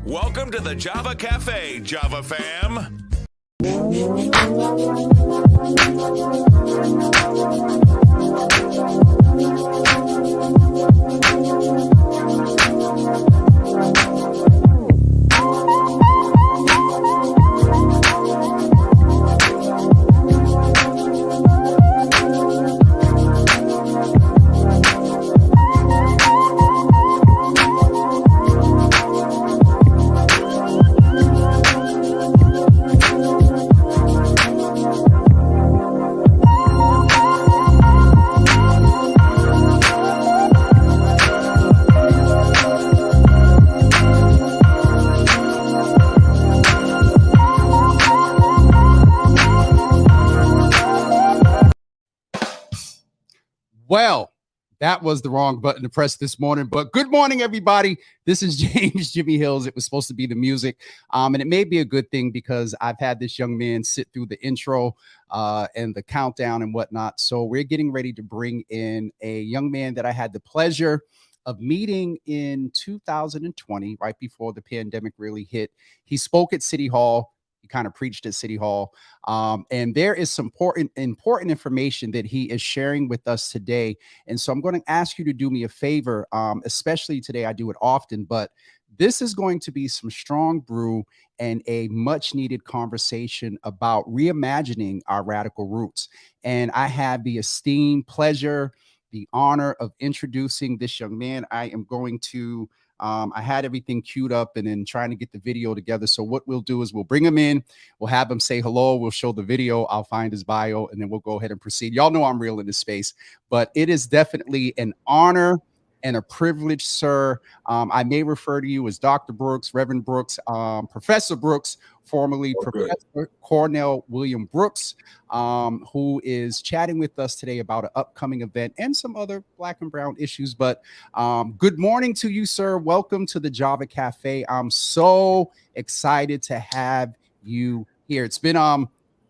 Welcome to the Java Cafe, Java fam. Well, that was the wrong button to press this morning, but good morning, everybody. This is James Jimmy Hills. It was supposed to be the music, and it may be a good thing because I've had this young man sit through the intro and the countdown and whatnot. So we're getting ready to bring in a young man that I had the pleasure of meeting in 2020, right before the pandemic really hit. He spoke at City Hall. He kind of preached at City Hall. And there is some important information that he is sharing with us today. And so I'm going to ask you to do me a favor, especially today. I do it often, but this is going to be some strong brew and a much needed conversation about reimagining our radical roots. And I have the esteemed pleasure, the honor of introducing this young man. I am going to I had everything queued up and then trying to get the video together. So what we'll do is we'll bring him in, we'll have him say hello, we'll show the video, I'll find his bio, and then we'll go ahead and proceed. Y'all know I'm real in this space, but it is definitely an honor and a privilege, sir. I may refer to you as Dr. Brooks, Reverend Brooks, Professor Brooks, formerly Professor Cornell William Brooks, who is chatting with us today about an upcoming event and some other Black and Brown issues. But good morning to you, sir. Welcome to the Java Cafe. I'm so excited to have you here. It's been a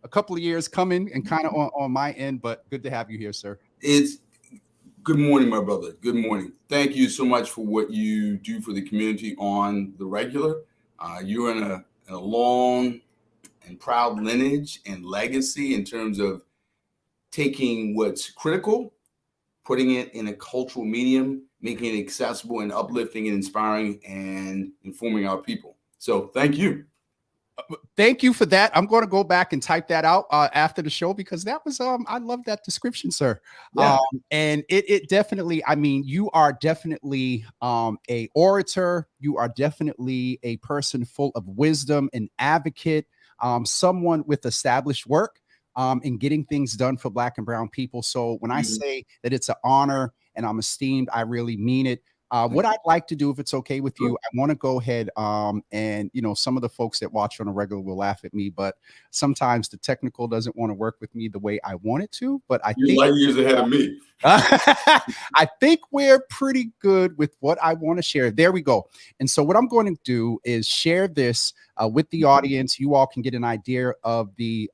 couple of years coming and kind of on my end, but good to have you here, sir. Good morning, my brother. Good morning. Thank you so much for what you do for the community on the regular. You're in a long and proud lineage and legacy in terms of taking what's critical, putting it in a cultural medium, making it accessible and uplifting and inspiring and informing our people. So thank you. Thank you for that. I'm going to go back and type that out after the show because that was I love that description, sir. Yeah. And it definitely, I mean, you are definitely a orator. You are definitely a person full of wisdom, an advocate, someone with established work in getting things done for Black and Brown people. So when I say that it's an honor and I'm esteemed, I really mean it. What I'd like to do, if it's okay with you, I want to go ahead and, you know, some of the folks that watch on a regular will laugh at me, but sometimes the technical doesn't want to work with me the way I want it to. But I think light years ahead of me. I think we're pretty good with what I want to share. There we go. And so what I'm going to do is share this with the audience. You all can get an idea of the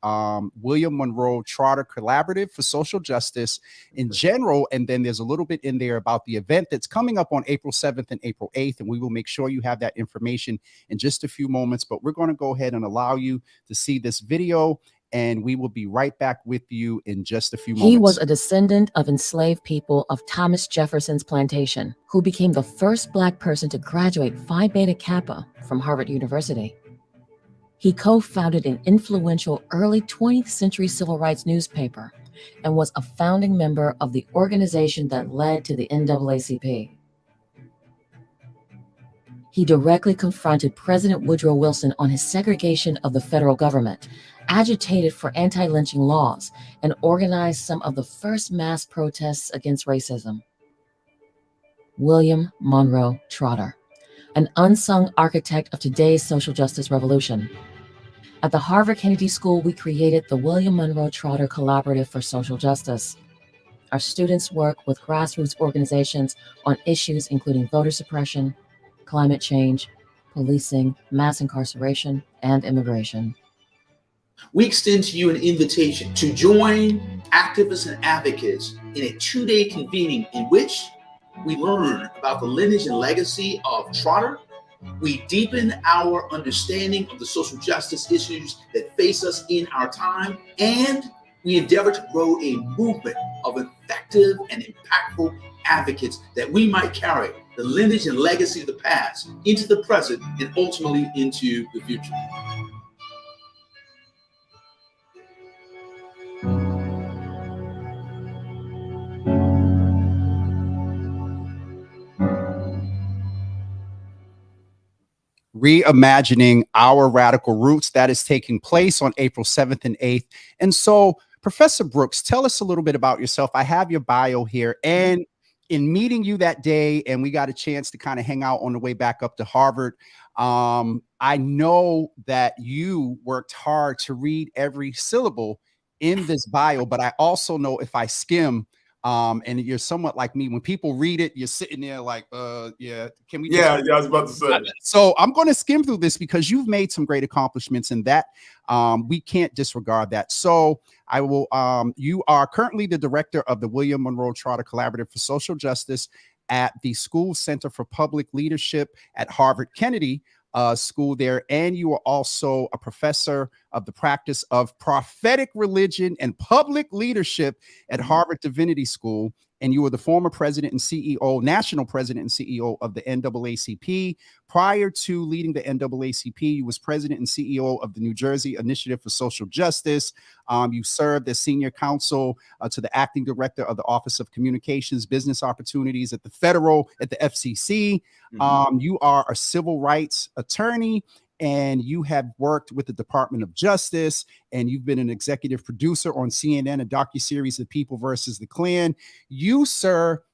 William Monroe Trotter Collaborative for Social Justice in general. And then there's a little bit in there about the event that's coming up on April 7th and April 8th. And we will make sure you have that information in just a few moments. But we're going to go ahead and allow you to see this video. And we will be right back with you in just a few moments. He was a descendant of enslaved people of Thomas Jefferson's plantation, who became the first Black person to graduate Phi Beta Kappa from Harvard University. He co-founded an influential early 20th century civil rights newspaper and was a founding member of the organization that led to the NAACP. He directly confronted President Woodrow Wilson on his segregation of the federal government, agitated for anti-lynching laws, and organized some of the first mass protests against racism. William Monroe Trotter, an unsung architect of today's social justice revolution. At the Harvard Kennedy School, we created the William Monroe Trotter Collaborative for Social Justice. Our students work with grassroots organizations on issues including voter suppression, climate change, policing, mass incarceration, and immigration. We extend to you an invitation to join activists and advocates in a 2-day convening in which we learn about the lineage and legacy of Trotter We deepen our understanding of the social justice issues that face us in our time, and we endeavor to grow a movement of effective and impactful advocates that we might carry the lineage and legacy of the past into the present and ultimately into the future. Reimagining Our Radical Roots. That is taking place on April 7th and 8th. And so, Professor Brooks, tell us a little bit about yourself. I have your bio here. And in meeting you that day, and we got a chance to kind of hang out on the way back up to Harvard, I know that you worked hard to read every syllable in this bio, but I also know if I skim, and you're somewhat like me, when people read it, you're sitting there like, yeah, can we? Yeah, I was about to say. So I'm going to skim through this because you've made some great accomplishments, and that we can't disregard that. So I will. You are currently the director of the William Monroe Trotter Collaborative for Social Justice at the School Center for Public Leadership at Harvard Kennedy School there, and you are also a professor of the practice of prophetic religion and public leadership at Harvard Divinity School. And you were the former president and CEO, national president and CEO of the NAACP. Prior to leading the NAACP, you was president and CEO of the New Jersey Initiative for Social Justice. You served as senior counsel to the acting director of the Office of Communications, Business Opportunities at the FCC. You are a civil rights attorney, and you have worked with the Department of Justice, and you've been an executive producer on CNN, a docuseries, The People versus the Klan. You, sir,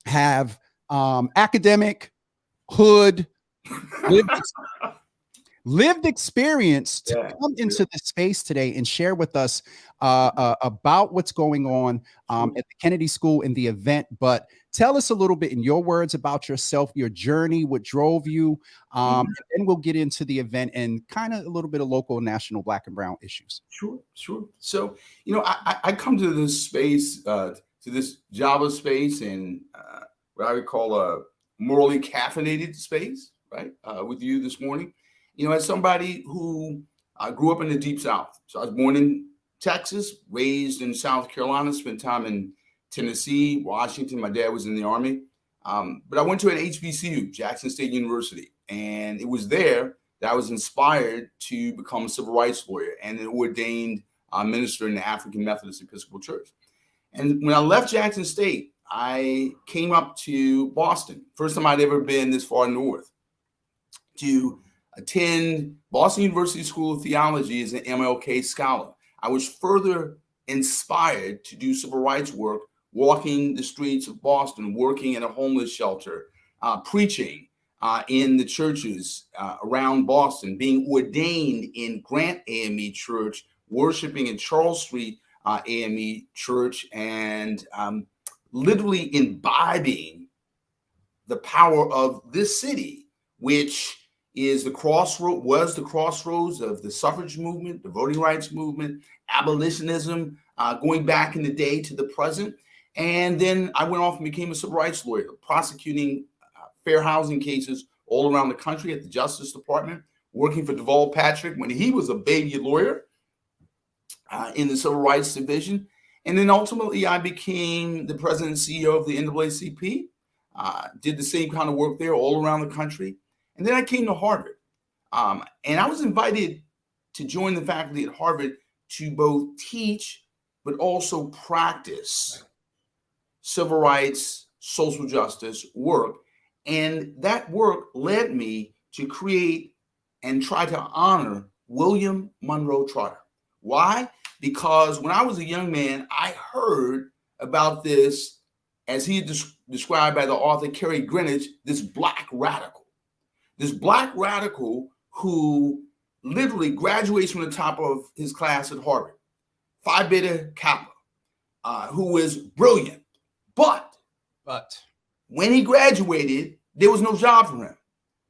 have academic, hood, lived experience to come into this space today and share with us about what's going on at the Kennedy School in the event. But tell us a little bit in your words about yourself, your journey, what drove you, and then we'll get into the event and kind of a little bit of local and national Black and brown issues. Sure. So, I come to this space, to this Java space, and what I would call a morally caffeinated space, right, with you this morning. As somebody who grew up in the Deep South. So I was born in Texas, raised in South Carolina, spent time in Tennessee, Washington. My dad was in the Army. But I went to an HBCU, Jackson State University. And it was there that I was inspired to become a civil rights lawyer and an ordained minister in the African Methodist Episcopal Church. And when I left Jackson State, I came up to Boston. First time I'd ever been this far north, to attend Boston University School of Theology as an MLK scholar. I was further inspired to do civil rights work, walking the streets of Boston, working in a homeless shelter, preaching in the churches around Boston, being ordained in Grant AME Church, worshiping in Charles Street AME Church, and literally imbibing the power of this city, which was the crossroads of the suffrage movement, the voting rights movement, abolitionism, going back in the day to the present. And then I went off and became a civil rights lawyer, prosecuting fair housing cases all around the country at the Justice Department, working for Deval Patrick when he was a baby lawyer in the Civil Rights Division. And then ultimately I became the president and CEO of the NAACP, did the same kind of work there all around the country. And then I came to Harvard, and I was invited to join the faculty at Harvard to both teach, but also practice civil rights, social justice work. And that work led me to create and try to honor William Monroe Trotter. Why? Because when I was a young man, I heard about this, as he described by the author Kerry Greenwich, this black radical. This black radical who literally graduates from the top of his class at Harvard, Phi Beta Kappa, who is brilliant. But when he graduated, there was no job for him.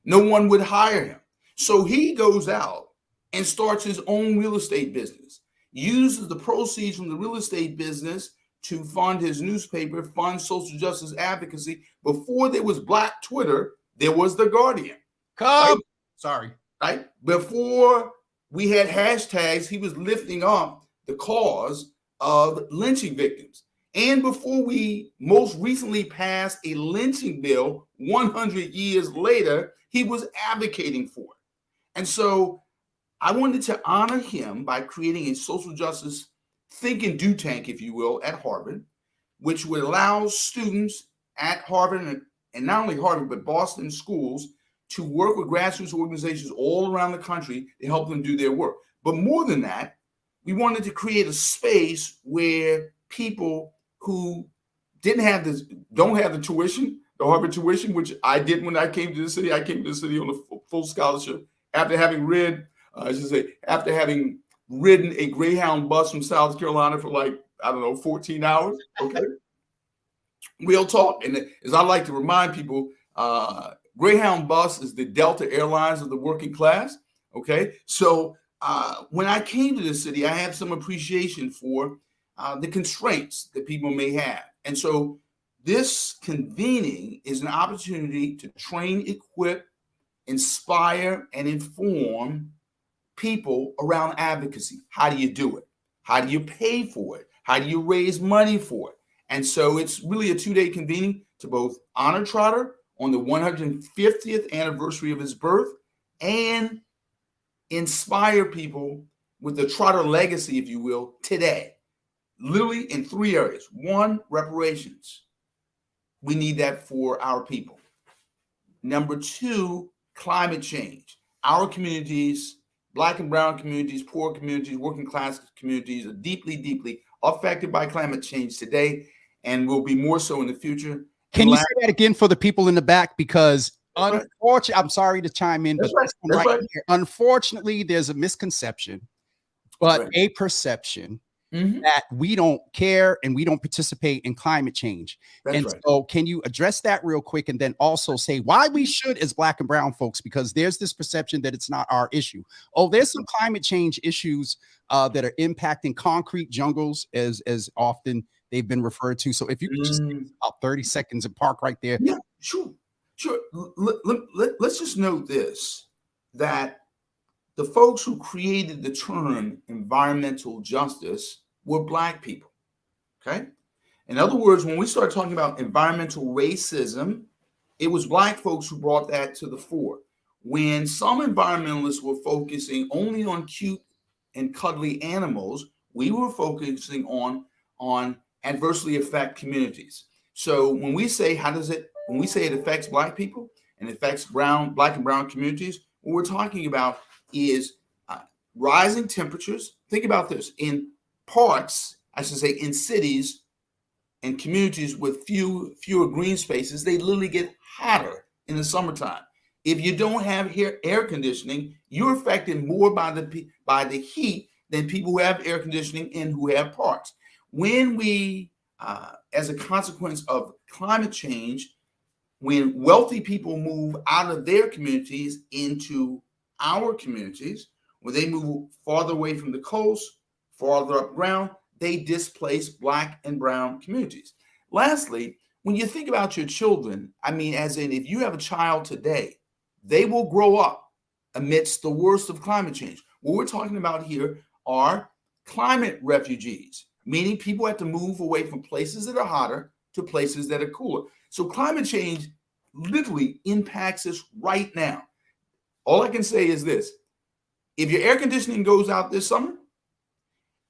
No one would hire him. So he goes out and starts his own real estate business, uses the proceeds from the real estate business to fund his newspaper, fund social justice advocacy. Before there was Black Twitter, there was The Guardian. Come. Sorry. Right? Before we had hashtags, he was lifting up the cause of lynching victims. And before we most recently passed a lynching bill 100 years later, he was advocating for it. And so I wanted to honor him by creating a social justice think and do tank, if you will, at Harvard, which would allow students at Harvard and not only Harvard, but Boston schools to work with grassroots organizations all around the country to help them do their work. But more than that, we wanted to create a space where people who don't have the tuition, the Harvard tuition, which I did when I came to the city. I came to the city on a full scholarship after having after having ridden a Greyhound bus from South Carolina for 14 hours. Okay. Real talk. And as I like to remind people, Greyhound bus is the Delta Airlines of the working class. Okay. So when I came to the city, I had some appreciation for the constraints that people may have. And so this convening is an opportunity to train, equip, inspire, and inform people around advocacy. How do you do it? How do you pay for it? How do you raise money for it? And so it's really a 2-day convening to both honor Trotter on the 150th anniversary of his birth and inspire people with the Trotter legacy, if you will, today. Literally in 3 areas. 1, reparations. We need that for our people. Number 2, climate change. Our communities, Black and brown communities, poor communities, working class communities are deeply, deeply affected by climate change today and will be more so in the future. Can you say that again for the people in the back? Because unfortunately, I'm sorry to chime in, but here, unfortunately, there's a misconception, but a perception that we don't care and we don't participate in climate change. So can you address that real quick and then also say why we should as Black and brown folks, because there's this perception that it's not our issue. Oh, there's some climate change issues that are impacting concrete jungles as often they've been referred to. So if you could just give us about 30 seconds and park right there. Yeah, sure. Let's just note this, that the folks who created the term environmental justice were Black people, okay? In other words, when we start talking about environmental racism, it was Black folks who brought that to the fore. When some environmentalists were focusing only on cute and cuddly animals, we were focusing on adversely affect communities. So when we say it affects Black people and affects Black and brown communities, what we're talking about is rising temperatures. Think about this. In parts, I should say in cities and communities with fewer green spaces, they literally get hotter in the summertime. If you don't have air conditioning, you're affected more by the heat than people who have air conditioning and who have parks. When we, as a consequence of climate change, when wealthy people move out of their communities into our communities, when they move farther away from the coast, farther up ground, they displace Black and brown communities. Lastly, when you think about your children, I mean, as in if you have a child today, they will grow up amidst the worst of climate change. What we're talking about here are climate refugees, meaning people have to move away from places that are hotter to places that are cooler. So climate change literally impacts us right now. All I can say is this: if your air conditioning goes out this summer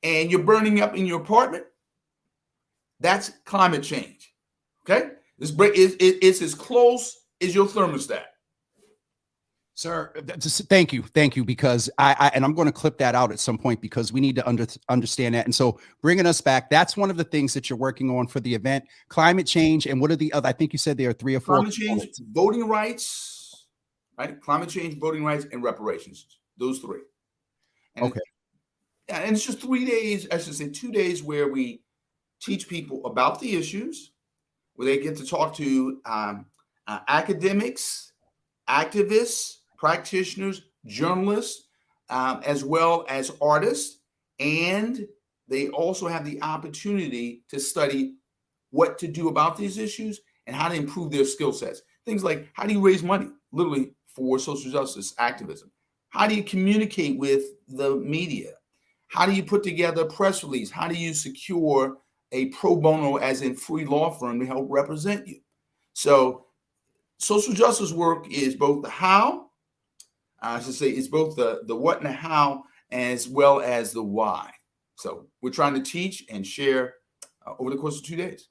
and you're burning up in your apartment, that's climate change. Okay? It's as close as your thermostat. Sir, thank you, because and I'm going to clip that out at some point because we need to understand that. And so bringing us back, that's one of the things that you're working on for the event, climate change. And what are the other? I think you said there are 3 or 4. Climate change, voting rights, right? Climate change, voting rights, and reparations. Those 3. And okay. And it's just 3 days, I should say 2 days, where we teach people about the issues, where they get to talk to academics, activists, practitioners, journalists, as well as artists. And they also have the opportunity to study what to do about these issues and how to improve their skill sets. Things like, how do you raise money? Literally for social justice activism? How do you communicate with the media? How do you put together a press release? How do you secure a pro bono, as in free law firm, to help represent you? So social justice work is both the how, I should say, it's both the what and the how, as well as the why. So we're trying to teach and share over the course of 2 days.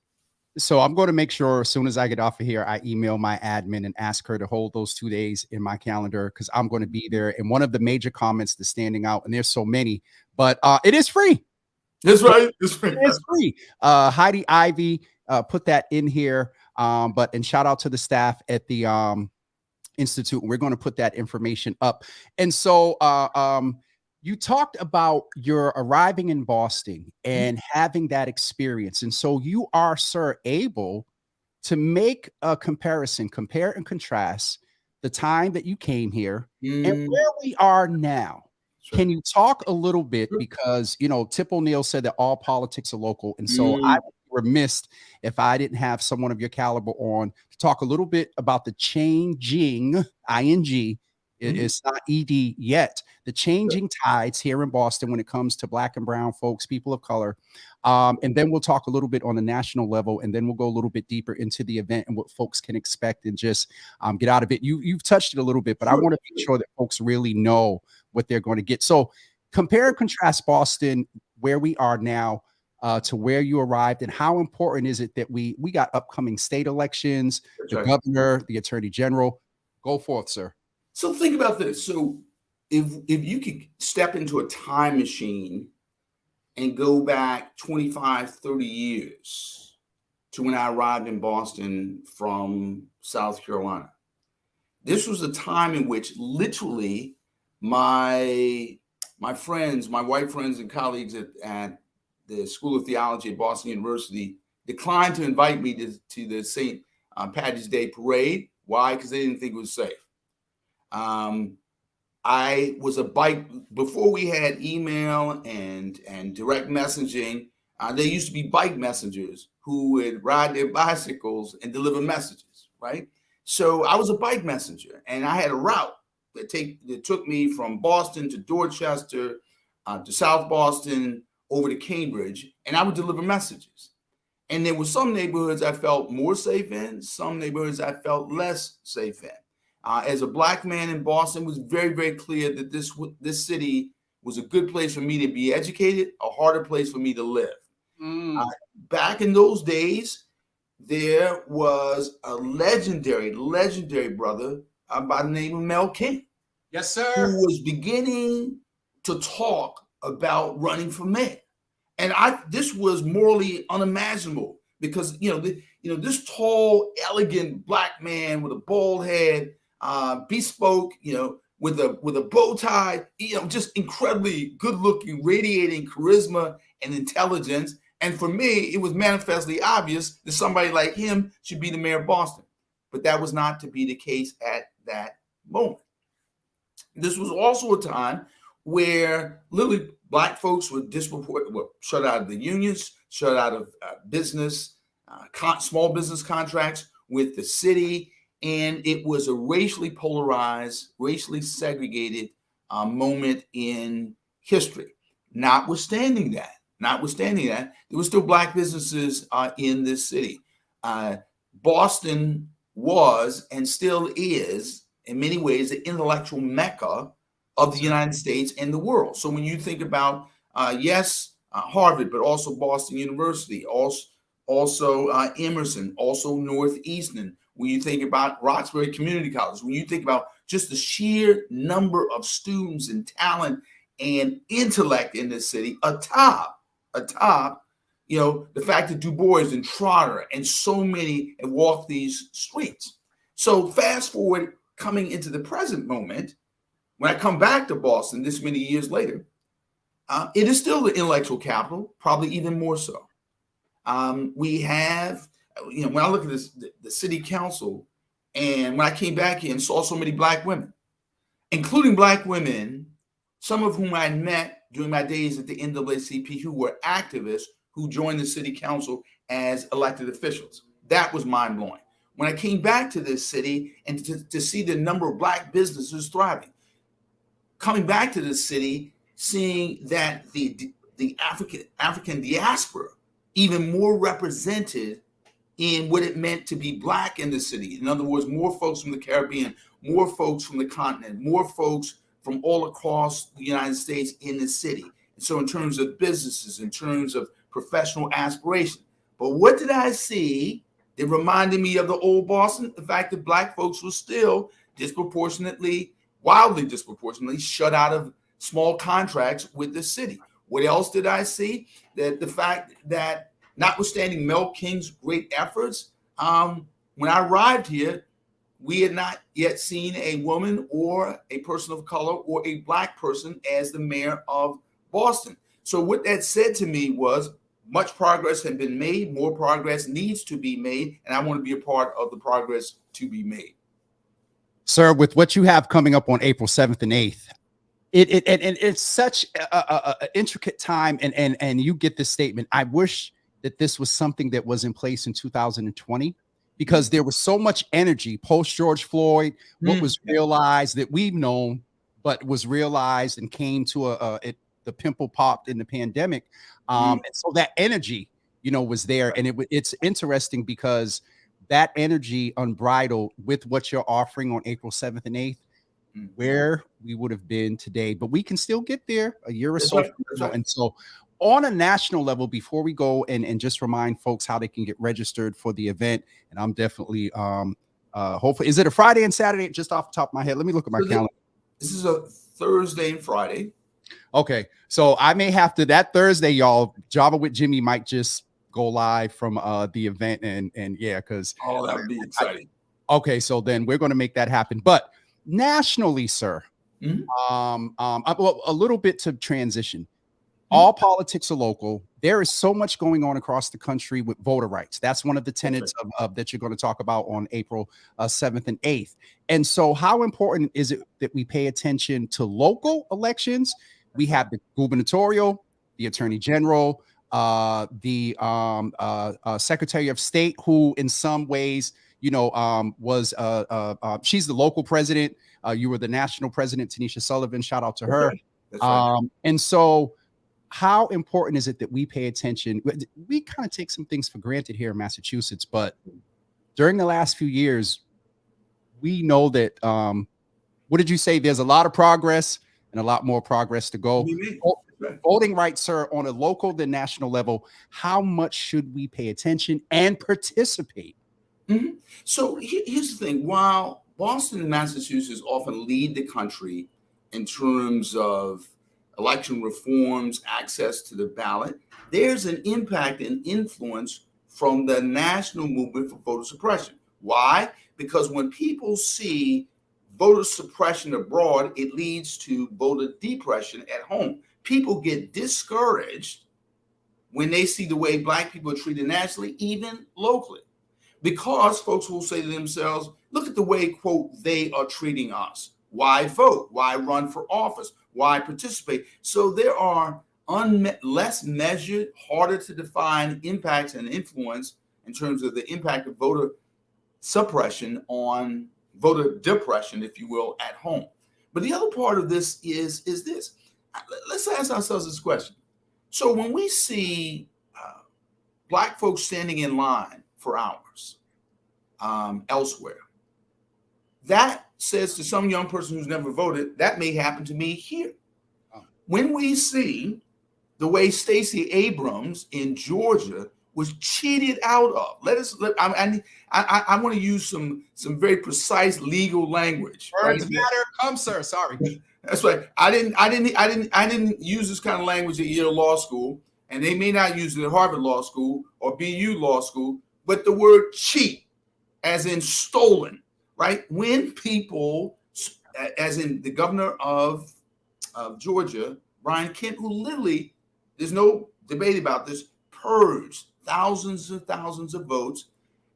So I'm going to make sure as soon as I get off of here, I email my admin and ask her to hold those 2 days in my calendar, because I'm going to be there. And one of the major comments that's standing out, and there's so many, but it is free. That's right. It's free. It's free. Heidi Ivy put that in here. And shout out to the staff at the Institute. We're going to put that information up. And so you talked about your arriving in Boston and having that experience. And so you are, sir, able to make a comparison, compare and contrast the time that you came here and where we are now. Sure. Can you talk a little bit, because, you know, Tip O'Neill said that all politics are local. And so I would be remiss if I didn't have someone of your caliber on to talk a little bit about the changing, ING, it's not ED yet, the changing tides here in Boston when it comes to Black and brown folks, people of color. And then we'll talk a little bit on the national level, and then we'll go a little bit deeper into the event and what folks can expect and just get out of it. You've touched it a little bit, but I want to make sure that folks really know what they're going to get. So compare and contrast Boston, where we are now, to where you arrived, and how important is it that we got upcoming state elections, the governor, the attorney general. Go forth, sir. So think about this. So if you could step into a time machine and go back 25, 30 years to when I arrived in Boston from South Carolina, this was a time in which literally my friends, my white friends and colleagues at the School of Theology at Boston University declined to invite me to the St. Patrick's Day parade. Why? Because they didn't think it was safe. I was a bike before we had email and direct messaging. There used to be bike messengers who would ride their bicycles and deliver messages, right? So I was a bike messenger, and I had a route that took me from Boston to Dorchester, to South Boston, over to Cambridge, and I would deliver messages. And there were some neighborhoods I felt more safe in, some neighborhoods I felt less safe in. As a Black man in Boston, it was very, very clear that this city was a good place for me to be educated, a harder place for me to live. Back in those days, there was a legendary brother by the name of Mel King. Yes, sir. Who was beginning to talk about running for mayor. And this was morally unimaginable, because this tall, elegant Black man with a bald head, bespoke, with a bow tie, just incredibly good looking, radiating charisma and intelligence. And for me, it was manifestly obvious that somebody like him should be the mayor of Boston. But that was not to be the case at that moment. This was also a time where literally Black folks were shut out of the unions, shut out of business, small business contracts with the city. And it was a racially polarized, racially segregated moment in history. Notwithstanding that, there were still Black businesses in this city. Boston was and still is, in many ways, the intellectual mecca of the United States and the world. So when you think about, Harvard, but also Boston University, also Emerson, also Northeastern, when you think about Roxbury Community College, when you think about just the sheer number of students and talent and intellect in this city, atop, the fact that Du Bois and Trotter and so many have walked these streets. So fast forward, coming into the present moment, when I come back to Boston this many years later, it is still the intellectual capital, probably even more so. We have, when I look at this, the city council, and when I came back here and saw so many Black women, including Black women, some of whom I met during my days at the NAACP, who were activists who joined the city council as elected officials. That was mind-blowing. when I came back to this city and to see the number of Black businesses thriving. Coming back to this city, seeing that the African diaspora even more represented in what it meant to be Black in the city. In other words, more folks from the Caribbean, more folks from the continent, more folks from all across the United States in the city. And so in terms of businesses, in terms of professional aspiration. But what did I see that reminded me of the old Boston? The fact that Black folks were still wildly disproportionately shut out of small contracts with the city. What else did I see? That the fact that notwithstanding Mel King's great efforts, when I arrived here, we had not yet seen a woman or a person of color or a Black person as the mayor of Boston. So what that said to me was much progress had been made, more progress needs to be made, and I want to be a part of the progress to be made. Sir, with what you have coming up on April 7th and 8th, it's such a intricate time, and you get this statement. I wish that this was something that was in place in 2020, because there was so much energy post George Floyd, what was realized that we've known, but was realized and came to the pimple popped in the pandemic. And so that energy, was there. And it's interesting because that energy unbridled with what you're offering on April 7th and 8th, where we would have been today, but we can still get there a year or so. Right. And so on a national level, before we go and just remind folks how they can get registered for the event. And I'm definitely hopefully, is it a Friday and Saturday? Just off the top of my head, let me look at my calendar. This is a Thursday and Friday. Okay, so I may have to that Thursday, y'all. Java with Jimmy might just go live from the event, and yeah, because that would be exciting. Okay, so then we're going to make that happen. But nationally, sir, a little bit to transition. All politics are local. There is so much going on across the country with voter rights. That's one of the tenets of that you're going to talk about on April 7th and 8th. And so how important is it that we pay attention to local elections? We have the gubernatorial, the attorney general, the secretary of state, who in some ways, was she's the local president. You were the national president, Tanisha Sullivan. Shout out to her. That's right. And so how important is it that we pay attention? We kind of take some things for granted here in Massachusetts, but during the last few years, we know that, what did you say? There's a lot of progress and a lot more progress to go. Voting rights, sir, on a local than national level, how much should we pay attention and participate? So here's the thing. While Boston and Massachusetts often lead the country in terms of election reforms, access to the ballot, there's an impact and influence from the national movement for voter suppression. Why? Because when people see voter suppression abroad, it leads to voter depression at home. People get discouraged when they see the way Black people are treated nationally, even locally, because folks will say to themselves, look at the way, quote, they are treating us. Why vote? Why run for office? Why participate? So there are less measured, harder to define impacts and influence in terms of the impact of voter suppression on voter depression, if you will, at home. But the other part of this is this. Let's ask ourselves this question. So when we see Black folks standing in line for hours elsewhere, that says to some young person who's never voted, that may happen to me here. When we see the way Stacey Abrams in Georgia was cheated out of, I want to use some very precise legal language. Words matter. Come, sir. Sorry. That's right. I didn't use this kind of language at Yale Law School, and they may not use it at Harvard Law School or BU Law School, but the word cheat, as in stolen, right? When people, as in the governor of Georgia, Brian Kemp, who literally, there's no debate about this, purged thousands and thousands of votes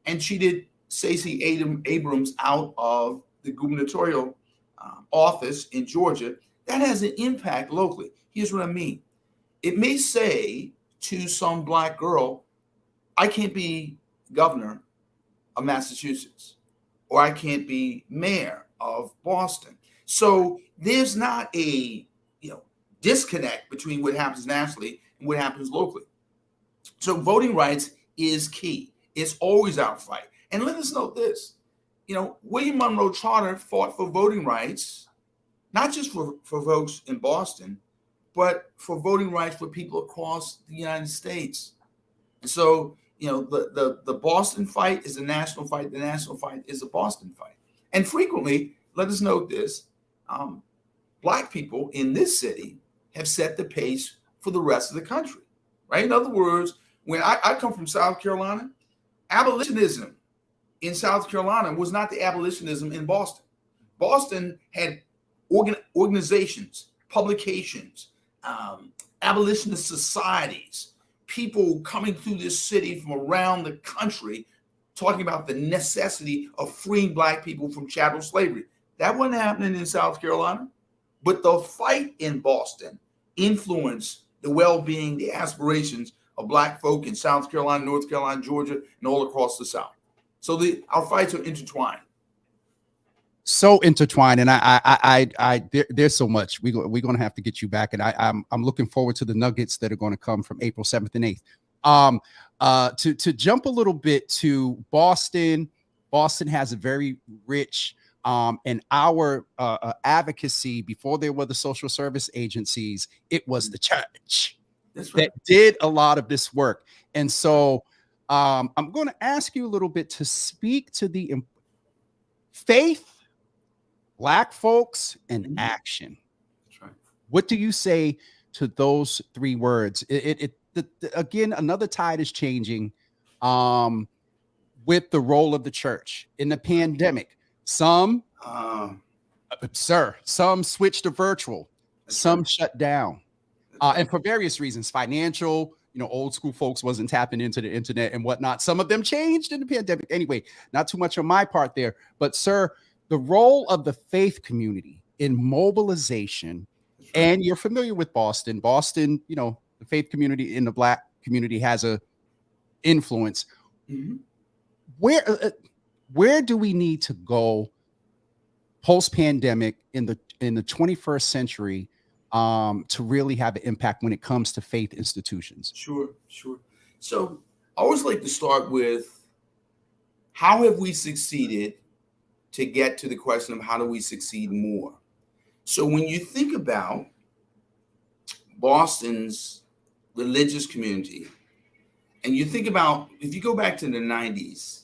and cheated Stacey Abrams out of the gubernatorial office in Georgia, that has an impact locally. Here's what I mean. It may say to some Black girl, I can't be governor of Massachusetts, or I can't be mayor of Boston. So there's not a disconnect between what happens nationally and what happens locally. So voting rights is key. It's always our fight. And let us note this, William Monroe Charter fought for voting rights, not just for folks in Boston, but for voting rights for people across the United States. And so, the Boston fight is a national fight. The national fight is a Boston fight. And frequently, let us note this, Black people in this city have set the pace for the rest of the country, right? In other words, when I come from South Carolina, abolitionism in South Carolina was not the abolitionism in Boston. Boston had organizations, publications, abolitionist societies, people coming through this city from around the country talking about the necessity of freeing Black people from chattel slavery. That wasn't happening in South Carolina. But the fight in Boston influenced the well-being, the aspirations of Black folk in South Carolina, North Carolina, Georgia, and all across the South. So our fights are intertwined. So intertwined, and there's so much. We're going to have to get you back, and I'm looking forward to the nuggets that are going to come from April 7th and 8th. To jump a little bit to Boston. Boston has a very rich and our advocacy before there were the social service agencies, it was the church that did a lot of this work. And so I'm going to ask you a little bit to speak to the faith, Black folks, and action. That's right. What do you say to those three words? Again, another tide is changing with the role of the church in the pandemic. Some switched to virtual, some shut down, and for various reasons, financial, old school folks wasn't tapping into the internet and whatnot. Some of them changed in the pandemic. Anyway, not too much on my part there, but sir, the role of the faith community in mobilization, and you're familiar with Boston, the faith community in the Black community has a influence. Mm-hmm. Where do we need to go post-pandemic in the 21st century to really have an impact when it comes to faith institutions? Sure. So I always like to start with, how have we succeeded, to get to the question of how do we succeed more? So when you think about Boston's religious community, and you think about, if you go back to the 90s,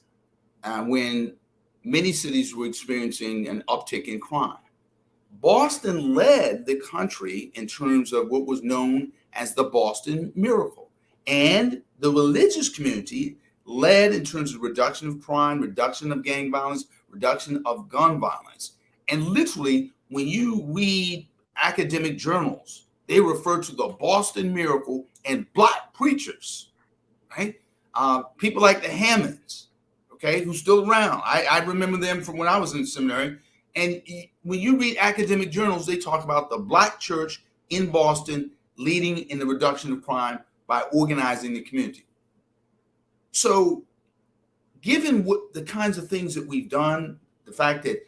when many cities were experiencing an uptick in crime, Boston led the country in terms of what was known as the Boston Miracle. And the religious community led in terms of reduction of crime, reduction of gang violence, reduction of gun violence. And literally, when you read academic journals, they refer to the Boston Miracle and Black preachers, right? People like the Hammonds, okay, who's still around. I remember them from when I was in seminary. And when you read academic journals, they talk about the Black church in Boston leading in the reduction of crime by organizing the community. So given what the kinds of things that we've done, the fact that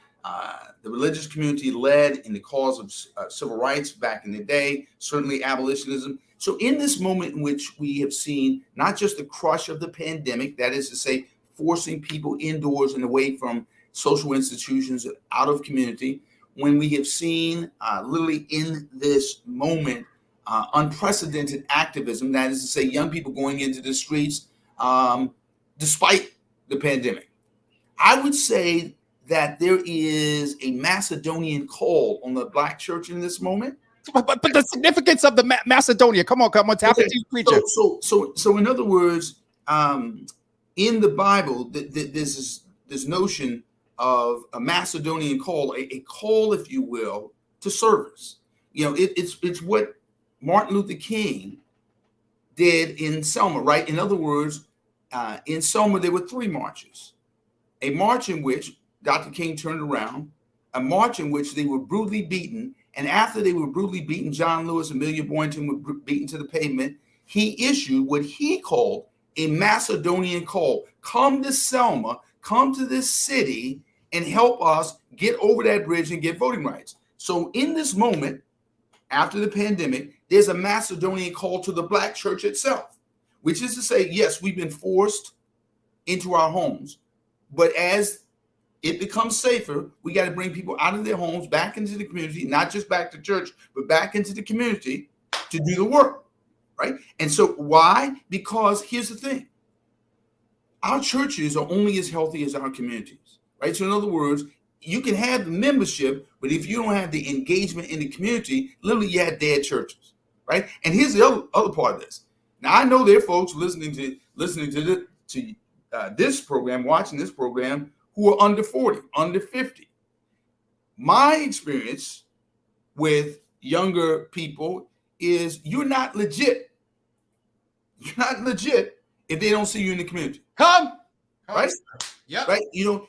the religious community led in the cause of civil rights back in the day, certainly abolitionism. So in this moment in which we have seen not just the crush of the pandemic, that is to say, forcing people indoors and away from social institutions, out of community, when we have seen literally in this moment unprecedented activism, that is to say, young people going into the streets despite the pandemic. I would say that there is a Macedonian call on the Black church in this moment. But the significance of the Macedonia, come on, tap into you, preacher. So in other words, in the Bible, there's this notion of a Macedonian call, a call, if you will, to service. It's what Martin Luther King did in Selma, right? In other words, in Selma, there were 3 marches. A march in which Dr. King turned around, a march in which they were brutally beaten, and after they were brutally beaten, John Lewis, Amelia Boynton were beaten to the pavement. He issued what he called a Macedonian call. Come to Selma come to this city and help us get over that bridge and get voting rights. So in this moment, after the pandemic, there's a Macedonian call to the Black church itself, which is to say, yes, we've been forced into our homes, but as it becomes safer, we got to bring people out of their homes, back into the community, not just back to church, but back into the community to do the work, right? And so why? Because here's the thing. Our churches are only as healthy as our communities, right? So in other words, you can have the membership, but if you don't have the engagement in the community, literally you have dead churches, right? And here's the other part of this. Now I know there are folks listening to this program, watching this program, who are under 40, under 50. My experience with younger people is you're not legit. You're not legit if they don't see you in the community. Come. Right? Yeah. Right. You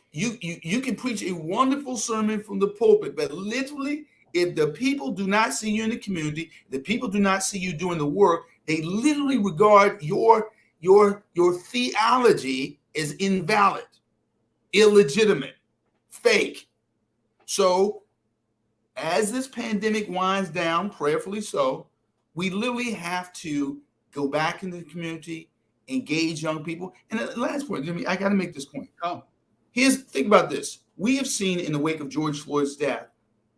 can preach a wonderful sermon from the pulpit, but literally, if the people do not see you in the community, the people do not see you doing the work, they literally regard your theology as invalid, illegitimate, fake. So as this pandemic winds down, prayerfully so, we literally have to go back into the community, engage young people. And the last point, Jimmy, I got to make this point. Think about this. We have seen in the wake of George Floyd's death,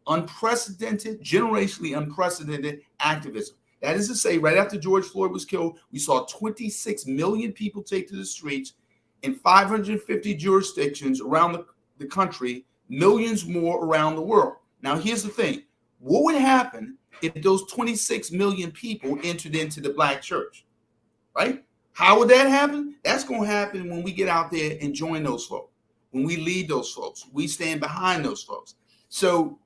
unprecedented, generationally unprecedented activism. That is to say, right after George Floyd was killed, we saw 26 million people take to the streets in 550 jurisdictions around the country, millions more around the world. Now, here's the thing. What would happen if those 26 million people entered into the Black church, right? How would that happen? That's going to happen when we get out there and join those folks, when we lead those folks, we stand behind those folks. So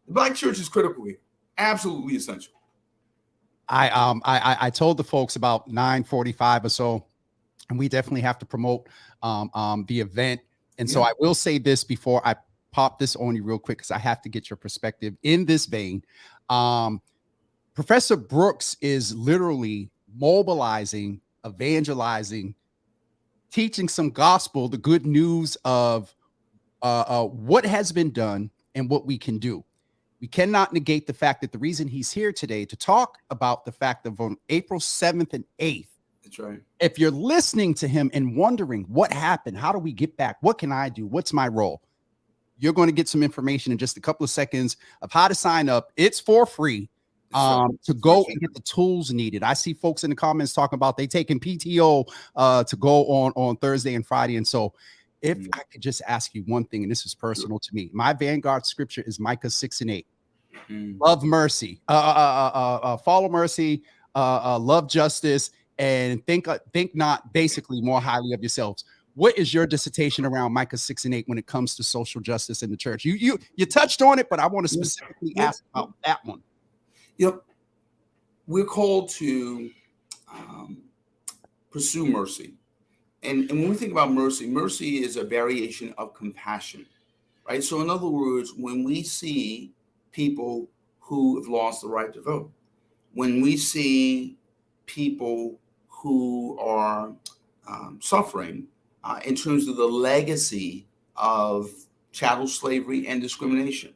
the Black church is critical here, absolutely essential. I told the folks about 9:45 or so, and we definitely have to promote the event. And so I will say this before I pop this on you real quick, because I have to get your perspective in this vein. Professor Brooks is literally mobilizing, evangelizing, teaching some gospel, the good news of what has been done and what we can do. We cannot negate the fact that the reason he's here today to talk about the fact of on April 7th and 8th. That's right. If you're listening to him and wondering what happened, how do we get back? What can I do? What's my role? You're going to get some information in just a couple of seconds of how to sign up. It's for free to go and get the tools needed. I see folks in the comments talking about they taking PTO to go on Thursday and Friday. And so if I could just ask you one thing, and this is personal to me, my Vanguard scripture is Micah 6:8. Love mercy, follow mercy, love justice, and think not basically more highly of yourselves. What is your dissertation around Micah 6:8 when it comes to social justice in the church? You touched on it, but I want to specifically ask about that one. Yep. We're called to pursue mercy. And when we think about mercy, mercy is a variation of compassion, right? So in other words, when we see people who have lost the right to vote, when we see people who are suffering in terms of the legacy of chattel slavery and discrimination,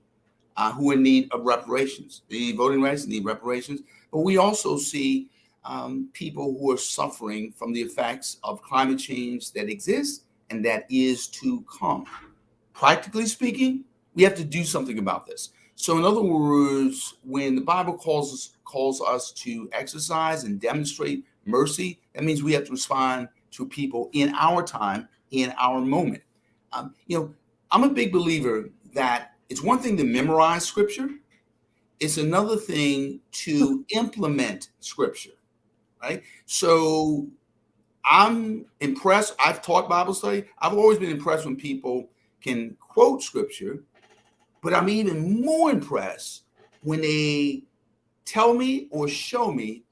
who are in need of reparations, they need voting rights, they need reparations, but we also see people who are suffering from the effects of climate change that exists and that is to come. Practically speaking, we have to do something about this. So in other words, when the Bible calls us to exercise and demonstrate mercy, that means we have to respond to people in our time, in our moment. I'm a big believer that it's one thing to memorize scripture. It's another thing to implement scripture. Right. So I'm impressed. I've taught Bible study. I've always been impressed when people can quote scripture, but I'm even more impressed when they tell me or show me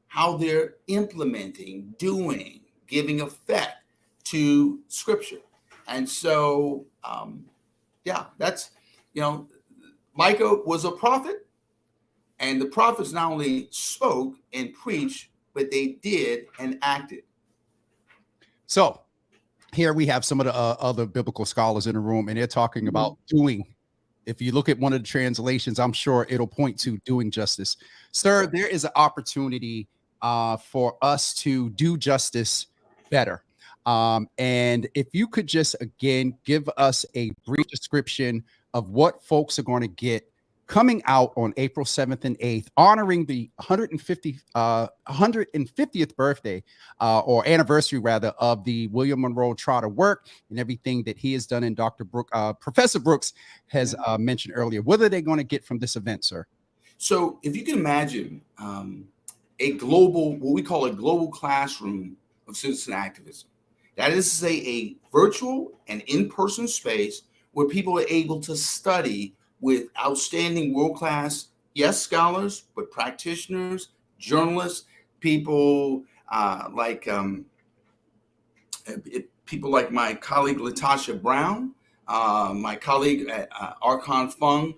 how they're implementing, doing, giving effect to scripture. And so, that's, Micah was a prophet, and the prophets not only spoke and preached, but they did and acted. So here we have some of the other biblical scholars in the room, and they're talking about doing. If you look at one of the translations, I'm sure it'll point to doing justice. Sir, there is an opportunity for us to do justice better. And if you could just, again, give us a brief description of what folks are going to get coming out on April 7th and 8th, honoring the 150th birthday or anniversary, rather, of the William Monroe Trotter work and everything that he has done. And Professor Brooks has mentioned earlier. What are they going to get from this event, sir? So if you can imagine a global, what we call a global classroom of citizen activism, that is to say a virtual and in-person space where people are able to study with outstanding world-class, yes, scholars, but practitioners, journalists, people like my colleague Latasha Brown, my colleague Archon Fung.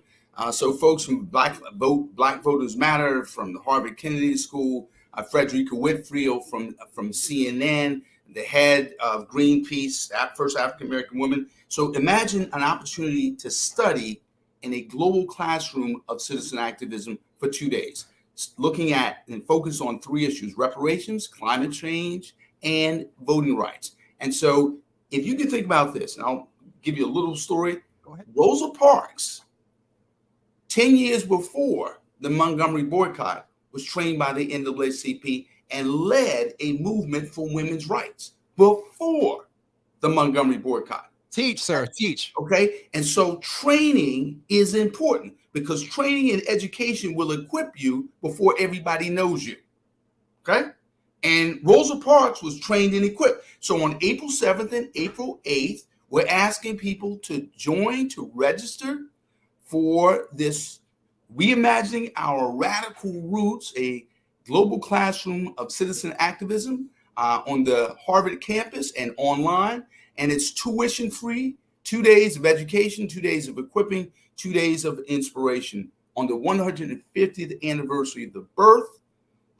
So folks from Black Voters Matter, from the Harvard Kennedy School, Frederica Whitfield from CNN, the head of Greenpeace, first African-American woman. So imagine an opportunity to study in a global classroom of citizen activism for 2 days, looking at and focus on 3 issues: reparations, climate change, and voting rights. And so if you can think about this, and I'll give you a little story. Go ahead. Rosa Parks, 10 years before the Montgomery boycott, was trained by the NAACP and led a movement for women's rights before the Montgomery boycott. Teach, sir, teach. Okay. And so training is important because training and education will equip you before everybody knows you. Okay. And Rosa Parks was trained and equipped. So on April 7th and April 8th, we're asking people to join, to register for this Reimagining Our Radical Roots, a global classroom of citizen activism on the Harvard campus and online. And it's tuition free, 2 days of education, 2 days of equipping, 2 days of inspiration on the 150th anniversary of the birth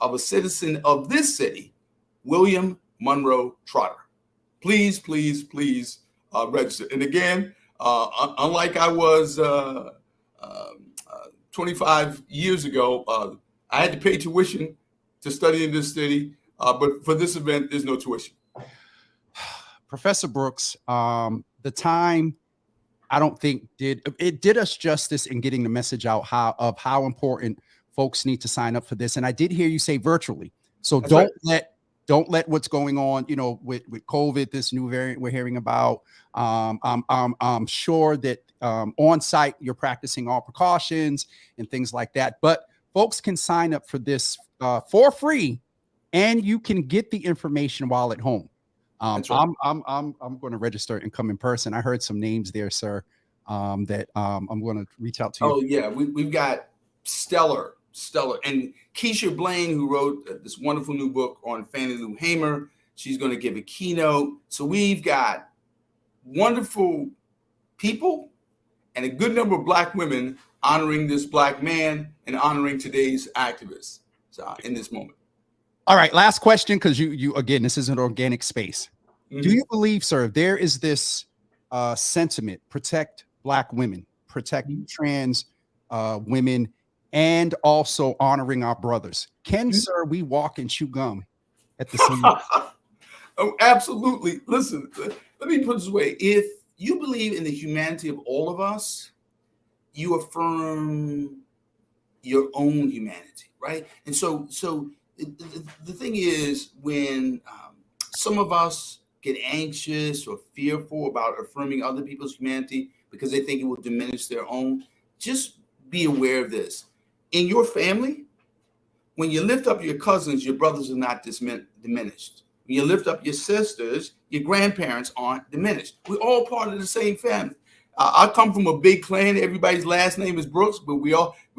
of a citizen of this city, William Monroe Trotter. Please, please, please register. And again, unlike I was 25 years ago, I had to pay tuition to study in this city, but for this event, there's no tuition. Professor Brooks, the time, I don't think did us justice in getting the message out how important folks need to sign up for this. And I did hear you say virtually. So don't let what's going on, with COVID, this new variant we're hearing about. I'm sure that on site you're practicing all precautions and things like that. But folks can sign up for this for free, and you can get the information while at home. Right. I'm going to register and come in person. I heard some names there, sir, that I'm going to reach out to you. Oh yeah, we've got stellar, and Keisha Blaine, who wrote this wonderful new book on Fannie Lou Hamer. She's going to give a keynote. So we've got wonderful people and a good number of Black women honoring this Black man and honoring today's activists in this moment. All right, last question, because you again, this is an organic space. Mm-hmm. Do you believe, sir, there is this sentiment: protect Black women, protect trans women, and also honoring our brothers? Can, sir, we walk and chew gum at the same time? Oh, absolutely. Listen, let me put it this way: if you believe in the humanity of all of us, you affirm your own humanity, right? And so. The thing is, when some of us get anxious or fearful about affirming other people's humanity because they think it will diminish their own, just be aware of this. In your family, when you lift up your cousins, your brothers are not diminished. When you lift up your sisters, your grandparents aren't diminished. We're all part of the same family. I come from a big clan. Everybody's last name is Brooks, but we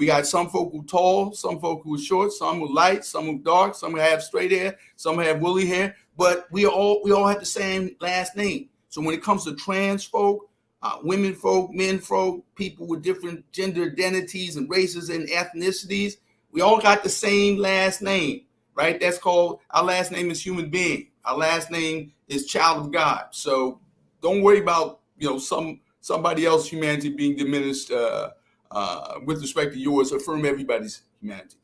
got some folk who tall, some folk who are short, some who light, some who dark, some who have straight hair, some have woolly hair. But we all have the same last name. So when it comes to trans folk, women folk, men folk, people with different gender identities and races and ethnicities, we all got the same last name, right? That's called, our last name is human being. Our last name is child of God. So don't worry about, somebody else's humanity being diminished with respect to yours. Affirm everybody's humanity.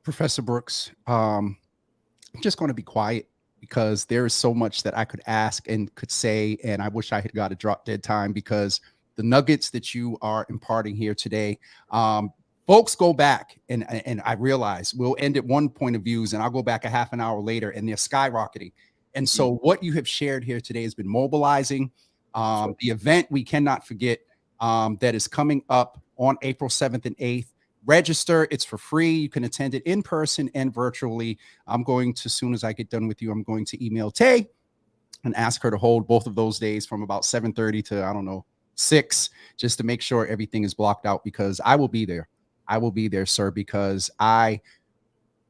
Professor Brooks, I'm just going to be quiet because there is so much that I could ask and could say, and I wish I had got a drop dead time because the nuggets that you are imparting here today, folks, go back and I realize we'll end at one point of views and I'll go back a half an hour later and they're skyrocketing. And so what you have shared here today has been mobilizing. The event we cannot forget that is coming up on April 7th and 8th. Register. It's for free. You can attend it in person and virtually. I'm going to, as soon as I get done with you, I'm going to email Tay and ask her to hold both of those days from about 7:30 to, I don't know, 6, just to make sure everything is blocked out, because I will be there. I will be there, sir, because I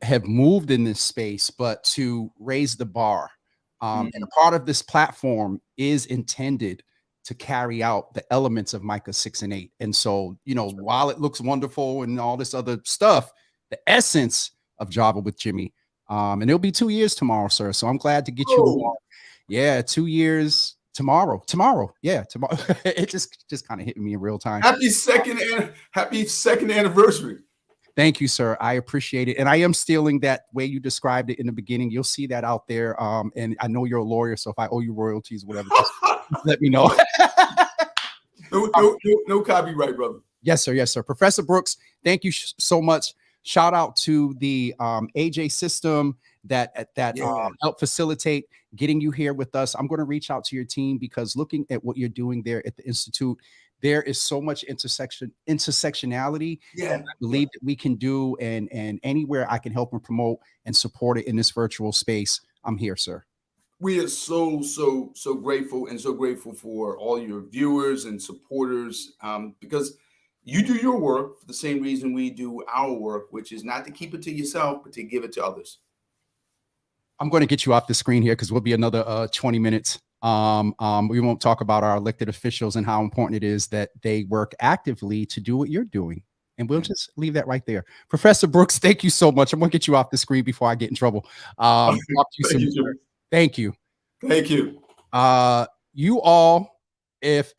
have moved in this space, but to raise the bar. And a part of this platform is intended to carry out the elements of Micah 6 and 8. And so, while it looks wonderful and all this other stuff, the essence of Java with Jimmy, and it'll be 2 years tomorrow, sir. So I'm glad to get you along. Yeah, 2 years tomorrow. Yeah, tomorrow. It just kind of hit me in real time. Happy second anniversary. Thank you, sir. I appreciate it. And I am stealing that way you described it in the beginning. You'll see that out there. And I know you're a lawyer, so if I owe you royalties, whatever, just let me know. No copyright, brother. Yes, sir. Yes, sir. Professor Brooks, thank you so much. Shout out to the AJ system that helped facilitate getting you here with us. I'm going to reach out to your team because looking at what you're doing there at the Institute, there is so much intersectionality that I believe that we can do, and anywhere I can help and promote and support it in this virtual space, I'm here, sir. We are so grateful, and so grateful for all your viewers and supporters, because you do your work for the same reason we do our work, which is not to keep it to yourself, but to give it to others. I'm going to get you off the screen here because we'll be another 20 minutes. We won't talk about our elected officials and how important it is that they work actively to do what you're doing. And we'll just leave that right there. Professor Brooks, thank you so much. I'm going to get you off the screen before I get in trouble. Thank you. Thank you. You all, if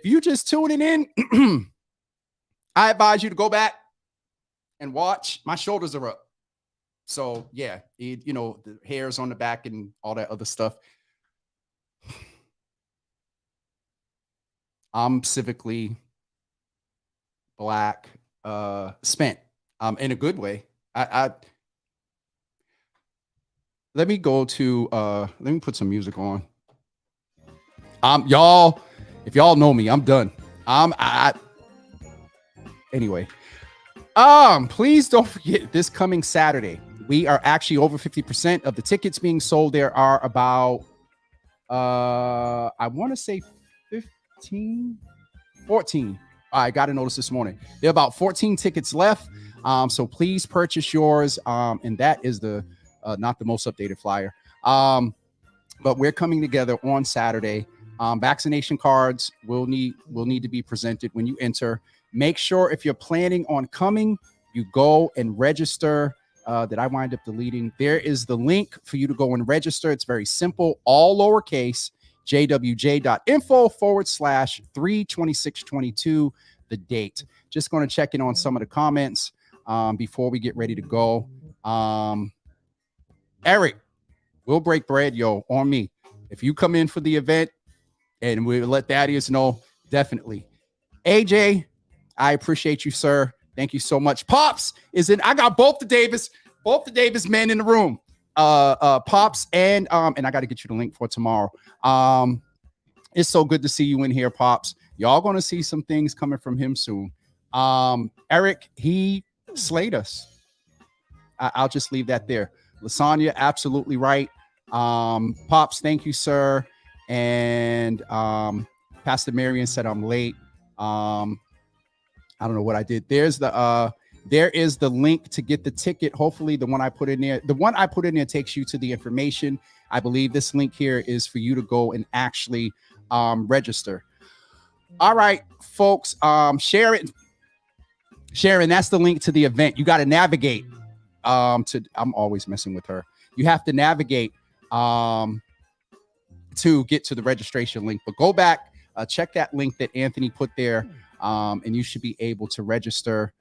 you just tuning in, I advise you to go back and watch. My shoulders are up. So yeah, the hairs on the back and all that other stuff. I'm civically black, spent, in a good way. Let me go to, let me put some music on. Y'all, if y'all know me, I'm done. Anyway, please don't forget this coming Saturday. We are actually over 50% of the tickets being sold. There are about, I want to say 14. I got a notice this morning. There are about 14 tickets left. So please purchase yours. And that is the not the most updated flyer. But we're coming together on Saturday. Vaccination cards will need to be presented when you enter. Make sure if you're planning on coming, you go and register. That I wind up deleting. There is the link for you to go and register. It's very simple, all lowercase, jwj.info/32622, the date. Just going to check in on some of the comments before we get ready to go. Eric, we'll break bread, on me. If you come in for the event, and we'll let Thaddeus know, definitely. AJ, I appreciate you, sir. Thank you so much. Pops is in. I got both the Davis men in the room. Pops and I got to get you the link for tomorrow. It's so good to see you in here, Pops. Y'all gonna see some things coming from him soon. Eric, he slayed us. I'll just leave that there. Lasagna, absolutely right. Pops, thank you, sir. And Pastor Marion said I'm late. I don't know what I did. There is the link to get the ticket. Hopefully the one I put in there takes you to the information. I believe this link here is for you to go and actually register. All right, folks, Sharon, that's the link to the event. You got to navigate I'm always messing with her. You have to navigate to get to the registration link. But go back, check that link that Anthony put there, and you should be able to register.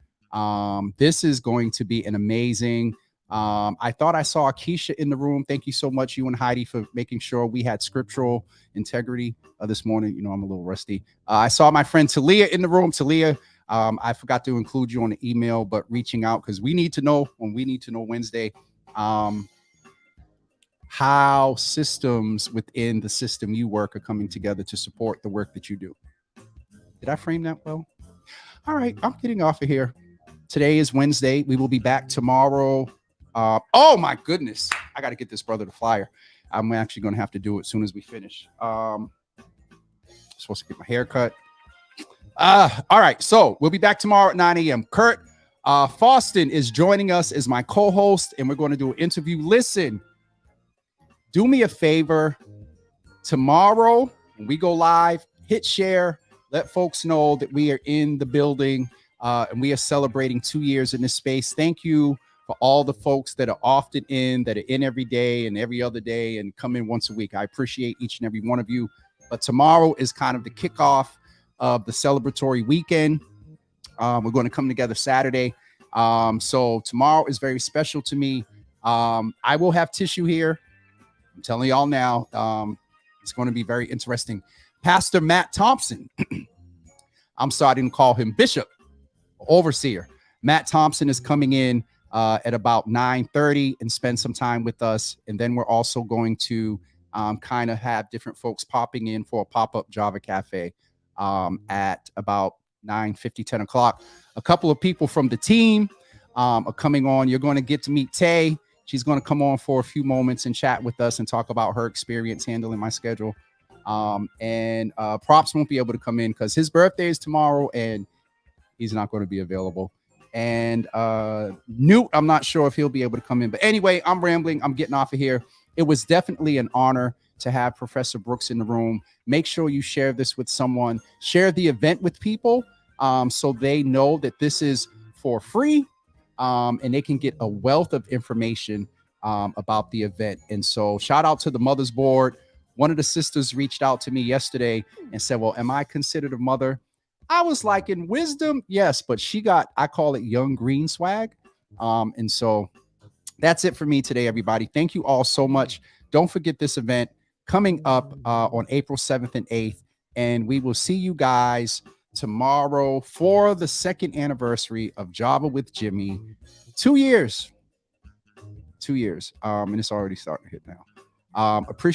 This is going to be an amazing. I thought I saw Keisha in the room. Thank you so much, you and Heidi, for making sure we had scriptural integrity this morning. You know, I'm a little rusty. I saw my friend Talia in the room. Talia, I forgot to include you on the email, but reaching out because we need to know when we need to know Wednesday how systems within the system you work are coming together to support the work that you do. Did I frame that well? All right, I'm getting off of here. Today is Wednesday. We will be back tomorrow. Oh my goodness. I got to get this brother the flyer. I'm actually going to have to do it as soon as we finish. Supposed to get my hair cut. All right. So we'll be back tomorrow at 9 a.m. Kurt Faustin is joining us as my co-host, and we're going to do an interview. Listen, do me a favor. Tomorrow, when we go live, hit share. Let folks know that we are in the building and we are celebrating 2 years in this space. Thank you for all the folks that are often in, that are in every day and every other day and come in once a week. I appreciate each and every one of you. But tomorrow is kind of the kickoff of the celebratory weekend. We're going to come together Saturday. So tomorrow is very special to me. I will have tissue here. I'm telling y'all now, it's going to be very interesting. Pastor Matt Thompson. I'm sorry, I didn't call him Bishop, Overseer. Matt Thompson is coming in at about 9:30 and spend some time with us. And then we're also going to kind of have different folks popping in for a pop-up Java Cafe at about 9:50, 10 o'clock. A couple of people from the team are coming on. You're going to get to meet Tay. She's going to come on for a few moments and chat with us and talk about her experience handling my schedule. And Props won't be able to come in because his birthday is tomorrow and he's not going to be available. And Newt, I'm not sure if he'll be able to come in. But anyway, I'm rambling. I'm getting off of here. It was definitely an honor to have Professor Brooks in the room. Make sure you share this with someone. Share the event with people so they know that this is for free. And they can get a wealth of information about the event. And so shout out to the Mother's Board. One of the sisters reached out to me yesterday and said, well, am I considered a mother? I was like, in wisdom, yes, but she got, I call it young green swag. And so that's it for me today, everybody. Thank you all so much. Don't forget this event coming up on April 7th and 8th. And we will see you guys tomorrow for the second anniversary of Java with Jimmy. 2 years. 2 years. And it's already starting to hit now. Appreciate